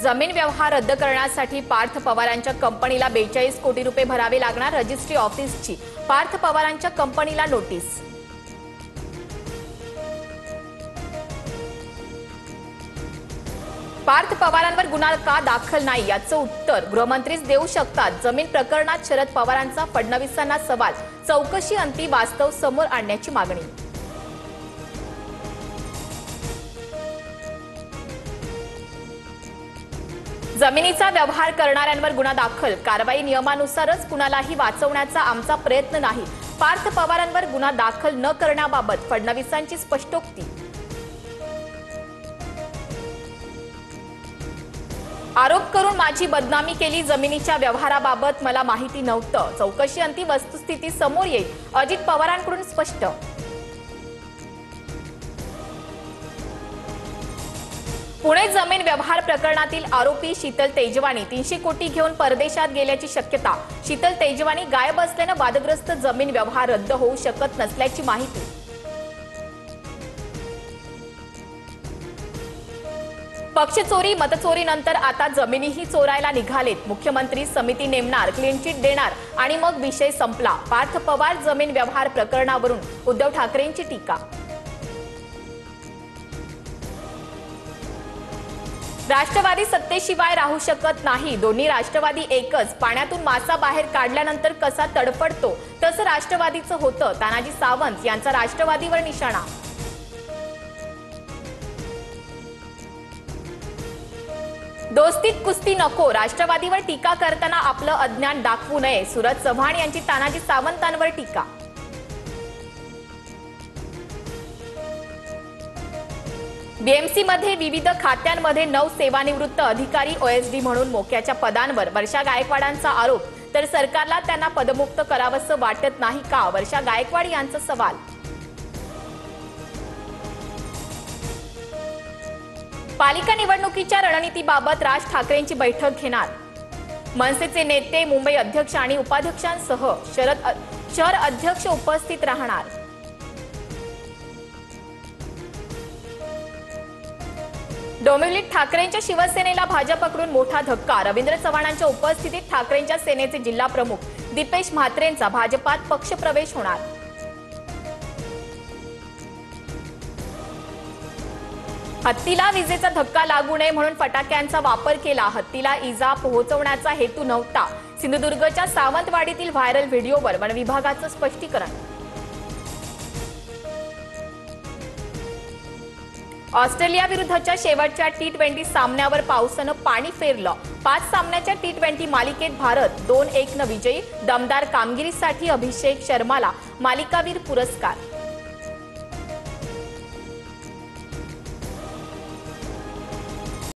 जमीन व्यवहार रद्द करण्यासाठी पार्थ पवारांच्या कंपनीला 42 कोटी रुपये भरावे लागणार। रजिस्ट्री ऑफिसची पार्थ पवारांच्या कंपनीला नोटीस। पार्थ पवारांवर गुन्हा का दाखल नाही याचं उत्तर गृहमंत्रीच देऊ शकतात। जमीन प्रकरणात शरद पवारांचा फडणवीसांना सवाल, चौकशी अंती वास्तव समोर आणण्याची मागणी। जमिनीचा व्यवहार करणाऱ्यांवर गुन्हा दाखल, कारवाई नियमानुसारच कुणालाही वाचवण्याचा आमचा प्रयत्न नाही। पार्थ पवारांवर गुन्हा दाखल न करण्याबाबत फडणवीसांची स्पष्टोक्ती। आरोप करून माझी बदनामी केली, जमिनीच्या व्यवहाराबाबत मला माहिती नव्हतं, चौकशी अंती वस्तुस्थिती समोर येईल, अजित पवारांकडून स्पष्ट। पुणे जमीन व्यवहार प्रकरणातील आरोपी शीतल तेजवानी 300 कोटी घेऊन परदेशात गेल्याची शक्यता। शीतल तेजवानी गायब असल्याने वादग्रस्त जमीन व्यवहार रद्द होऊ शकत नसल्याची माहिती। पक्षचोरी मतचोरीनंतर आता जमिनीही चोरायला निघालेत। मुख्यमंत्री समिती नेमणार, क्लीन चिट देणार आणि मग विषय संपला। पार्थ पवार जमीन व्यवहार प्रकरणावरून उद्धव ठाकरेंची टीका। राष्ट्रवादी सत्तेशिवाय राहू शकत नाही, दोन्ही राष्ट्रवादी एकच। पाण्यातून मासा बाहेर काढल्यानंतर कसा तडफडतो तसं राष्ट्रवादीचं होतं। तानाजी सावंत यांचा राष्ट्रवादीवर निशाणा। दोस्तीत कुस्ती नको, राष्ट्रवादीवर टीका करताना आपलं अज्ञान दाखवू नये, सूरज चव्हाण यांची तानाजी सावंतांवर टीका। बीएमसी मध्ये विविध खात्यांमध्ये 9 सेवानिवृत्त अधिकारी ओएसडी म्हणून मोक्याच्या पदांवर। वर्षा गायकवाडांचा आरोप, तर सरकारला त्यांना पदमुक्त करावंसं वाटत नाही का, वर्षा गायकवाड यांचा सवाल। पालिका निवडणुकीच्या रणनीतीबाबत राज ठाकरेंची बैठक घेणार। मनसेचे नेते, मुंबई अध्यक्ष आणि उपाध्यक्षांसह शहर अध्यक्ष उपस्थित राहणार। डोंबिवलीत ठाकरेंच्या शिवसेनेला भाजपकडून मोठा धक्का। रवींद्र चव्हाणांच्या उपस्थितीत ठाकरेंच्या सेनेचे जिल्हा प्रमुख दीपेश म्हात्रेंचा भाजपात पक्षप्रवेश होणार। हत्तीला विजेचा धक्का लागू नये म्हणून फटाक्यांचा वापर केला, हत्तीला इजा पोहोचवण्याचा हेतू नव्हता। सिंधुदुर्गच्या सावंतवाडीतील व्हायरल व्हिडिओवर वन विभागाचं स्पष्टीकरण। ऑस्ट्रेलिया विरुद्धच्या शेवटच्या T20 सामन्यावर पावसानं पाणी फेरलं। 5 सामन्याच्या T20 मालिकेत भारत 2-1 न विजयी। दमदार कामगिरीसाठी अभिषेक शर्माला मालिकावीर पुरस्कार।